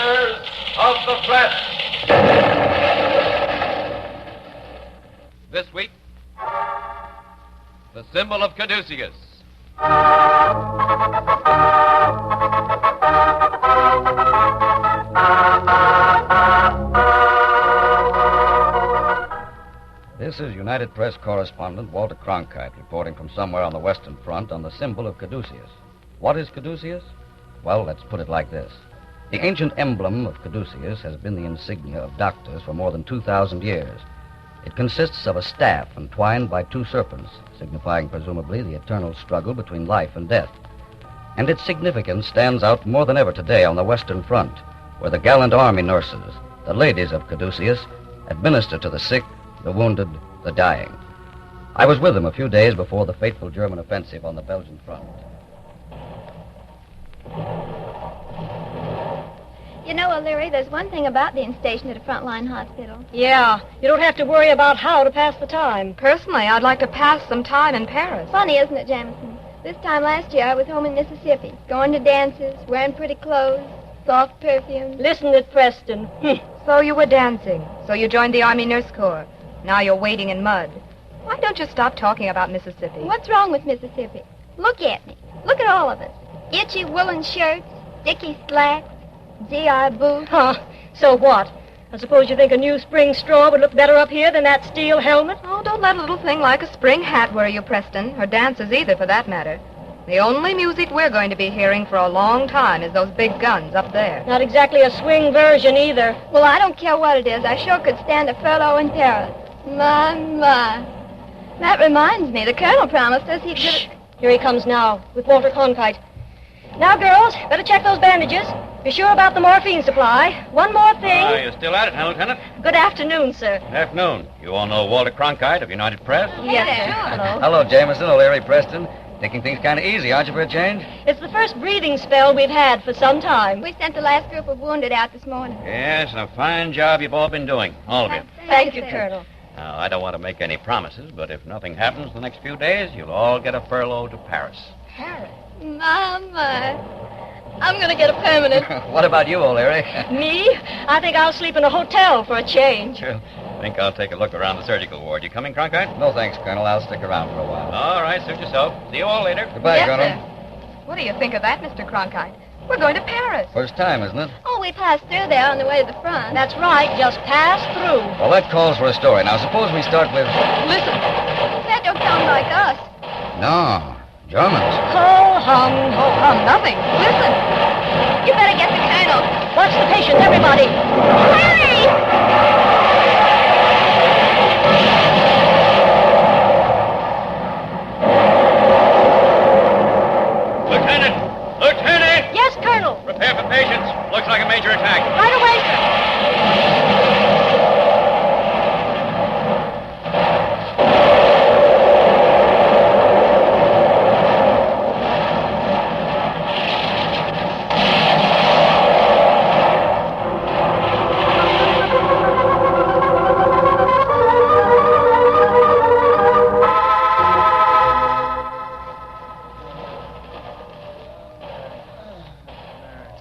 Warriors of the Flesh. This week, the symbol of Caduceus. This is United Press correspondent Walter Cronkite reporting from somewhere on the Western Front on the symbol of Caduceus. What is Caduceus? Well, let's put it like this. The ancient emblem of Caduceus has been the insignia of doctors for more than 2,000 years. It consists of a staff entwined by two serpents, signifying presumably the eternal struggle between life and death. And its significance stands out more than ever today on the Western Front, where the gallant army nurses, the ladies of Caduceus, administer to the sick, the wounded, the dying. I was with them a few days before the fateful German offensive on the Belgian front. You know, O'Leary, there's one thing about being stationed at a frontline hospital. Yeah, you don't have to worry about how to pass the time. Personally, I'd like to pass some time in Paris. Funny, isn't it, Jamison? This time last year, I was home in Mississippi, going to dances, wearing pretty clothes, soft perfume. Listen at Preston. So you were dancing. So you joined the Army Nurse Corps. Now you're wading in mud. Why don't you stop talking about Mississippi? What's wrong with Mississippi? Look at me. Look at all of us. Itchy woolen shirts, sticky slacks, GI boots. Huh, so what? I suppose you think a new spring straw would look better up here than that steel helmet? Oh, don't let a little thing like a spring hat worry you, Preston, or dances either, for that matter. The only music we're going to be hearing for a long time is those big guns up there. Not exactly a swing version either. Well, I don't care what it is. I sure could stand a furlough in Paris. My. That reminds me, the colonel promised us he'd give it... Here he comes now, with Walter Cronkite. Now, girls, better check those bandages. Be sure about the morphine supply. One more thing. You're still at it, huh, Lieutenant? Good afternoon, sir. Afternoon. You all know Walter Cronkite of United Press? Yes, sir. Hello. Hello, Jameson, O'Leary, Preston. Taking things kind of easy, aren't you, for a change? It's the first breathing spell we've had for some time. We sent the last group of wounded out this morning. Yes, and a fine job you've all been doing, all of you. Thank you, sir. Colonel. Now, I don't want to make any promises, but if nothing happens the next few days, you'll all get a furlough to Paris. Paris? My. I'm going to get a permanent. What about you, O'Leary? Me? I think I'll sleep in a hotel for a change. Sure. I think I'll take a look around the surgical ward. You coming, Cronkite? No, thanks, Colonel. I'll stick around for a while. All right, suit yourself. See you all later. Goodbye, Yes, Colonel. sir. What do you think of that, Mr. Cronkite? We're going to Paris. First time, isn't it? Oh, we passed through there on the way to the front. That's right, just pass through. Well, that calls for a story. Now, suppose we start with... Listen. That don't sound like us. No, Germans. Ho hum. Nothing. Listen. You better get the colonel. Watch the patient, everybody. Hurry! Lieutenant! Yes, Colonel. Prepare for patients. Looks like a major attack. Right away, sir.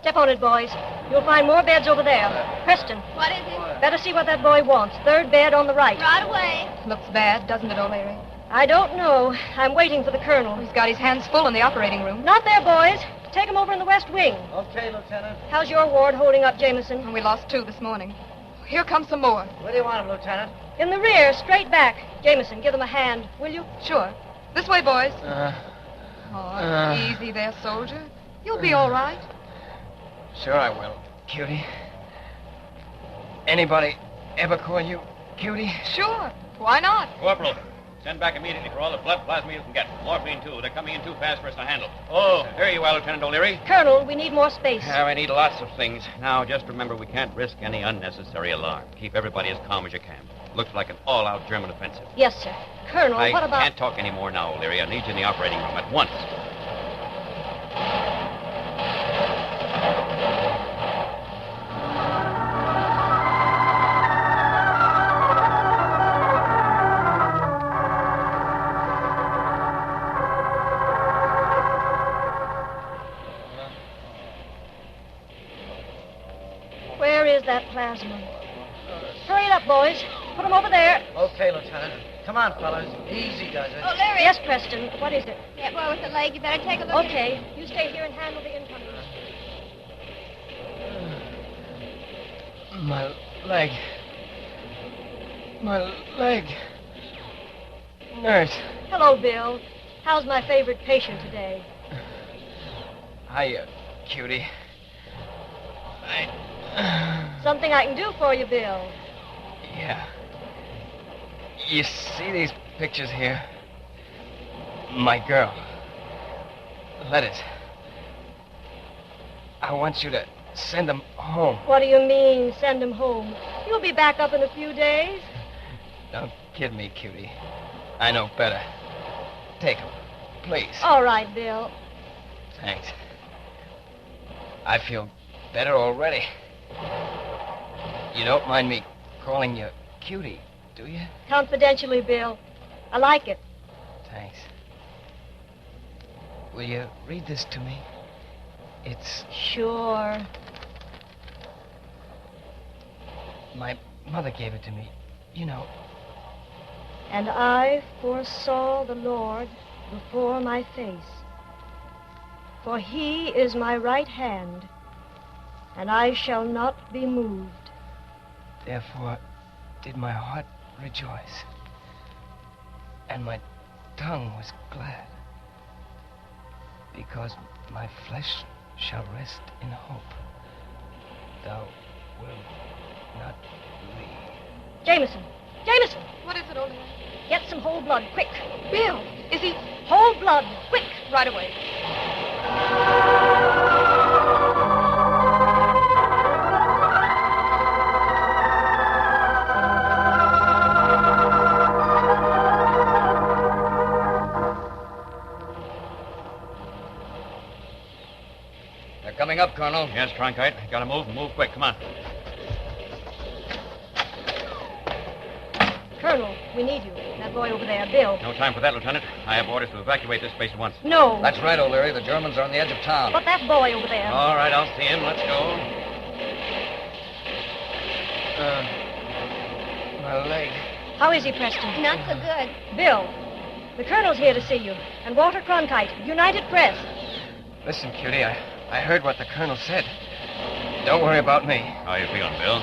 Step on it, boys. You'll find more beds over there. Preston, What is it? better see what that boy wants. Third bed on the right. Right away. Looks bad, doesn't it, O'Leary? I don't know. I'm waiting for the colonel. He's got his hands full in the operating room. Not there, boys. Take him over in the west wing. Okay, Lieutenant. How's your ward holding up, Jameson? We lost 2 this morning. Here come some more. Where do you want him, Lieutenant? In the rear, straight back. Jameson, give them a hand, will you? Sure. This way, boys. Uh, Easy there, soldier. You'll be all right. Sure I will, Cutie. Anybody ever call you Cutie? Sure. Why not? Corporal, send back immediately for all the blood plasma you can get. Morphine, too. They're coming in too fast for us to handle. Oh, here you are, Lieutenant O'Leary. Colonel, we need more space. I need lots of things. Now, just remember, we can't risk any unnecessary alarm. Keep everybody as calm as you can. Looks like an all-out German offensive. Yes, sir. Colonel, I what about... can't talk any more now, O'Leary. I need you in the operating room at once. Where is that plasma? Hurry it up, boys. Put them over there. Okay, Lieutenant. Come on, fellas. Easy does it. Oh, Larry. Yes, Preston. What is it? That boy with the leg. You better take a look. Okay. You stay here and handle the incoming. My leg. My leg. Nurse. Hello, Bill. How's my favorite patient today? Hiya, cutie. Something I can do for you, Bill. Yeah. You see these pictures here? My girl. Letters. I want you to send them home. What do you mean, send him home? You'll be back up in a few days. Don't kid me, cutie. I know better. Take them, please. All right, Bill. Thanks. I feel better already. You don't mind me calling you cutie, do you? Confidentially, Bill. I like it. Thanks. Will you read this to me? It's... Sure. My mother gave it to me. You know. And I foresaw the Lord before my face. For he is my right hand, and I shall not be moved. Therefore did my heart rejoice, and my tongue was glad, because my flesh shall rest in hope. Thou wilt not leave. Jameson! Jameson! What is it, old man? Get some whole blood, quick. Bill, is he... Whole blood, quick. Right away. They're coming up, Colonel. Yes, Cronkite. Gotta move and move quick. Come on. Colonel, we need you. That boy over there, Bill. No time for that, Lieutenant. I have orders to evacuate this place at once. No. That's right, O'Leary. The Germans are on the edge of town. But that boy over there. All right, I'll see him. Let's go. My leg. How is he, Preston? Not so good. Bill, the Colonel's here to see you. And Walter Cronkite, United Press. Listen, cutie, I heard what the Colonel said. Don't worry about me. How you feeling, Bill?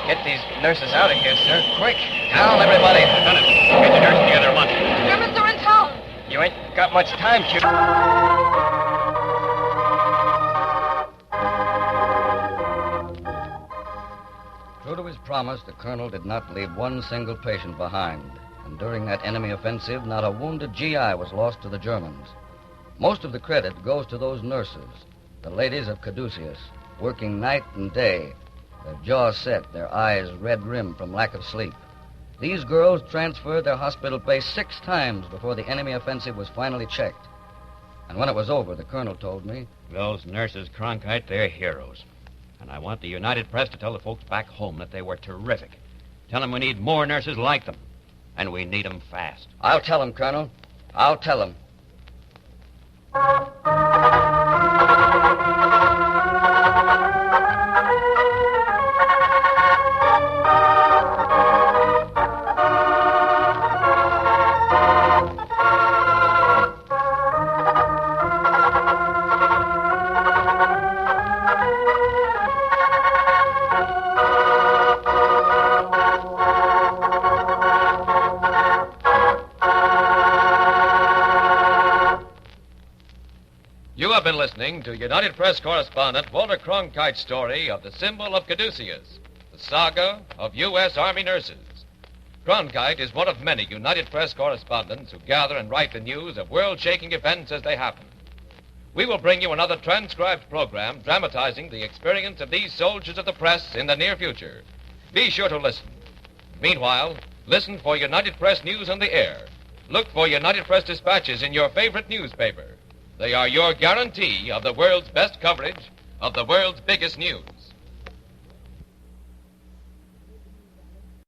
Get these nurses out of here, sir. Quick. Down, everybody. Lieutenant, get the nurse together at once. The Germans are in town. You ain't got much time, cutie. True to his promise, the colonel did not leave one single patient behind. And during that enemy offensive, not a wounded GI was lost to the Germans. Most of the credit goes to those nurses, the ladies of Caduceus, working night and day, their jaws set, their eyes red-rimmed from lack of sleep. These girls transferred their hospital base 6 times before the enemy offensive was finally checked. And when it was over, the colonel told me, Those nurses, Cronkite, they're heroes. And I want the United Press to tell the folks back home that they were terrific. Tell them we need more nurses like them. And we need them fast. I'll tell them, Colonel. I'll tell them. You have been listening to United Press correspondent Walter Cronkite's story of the symbol of Caduceus, the saga of U.S. Army nurses. Cronkite is one of many United Press correspondents who gather and write the news of world-shaking events as they happen. We will bring you another transcribed program dramatizing the experience of these soldiers of the press in the near future. Be sure to listen. Meanwhile, listen for United Press news on the air. Look for United Press dispatches in your favorite newspaper. They are your guarantee of the world's best coverage of the world's biggest news.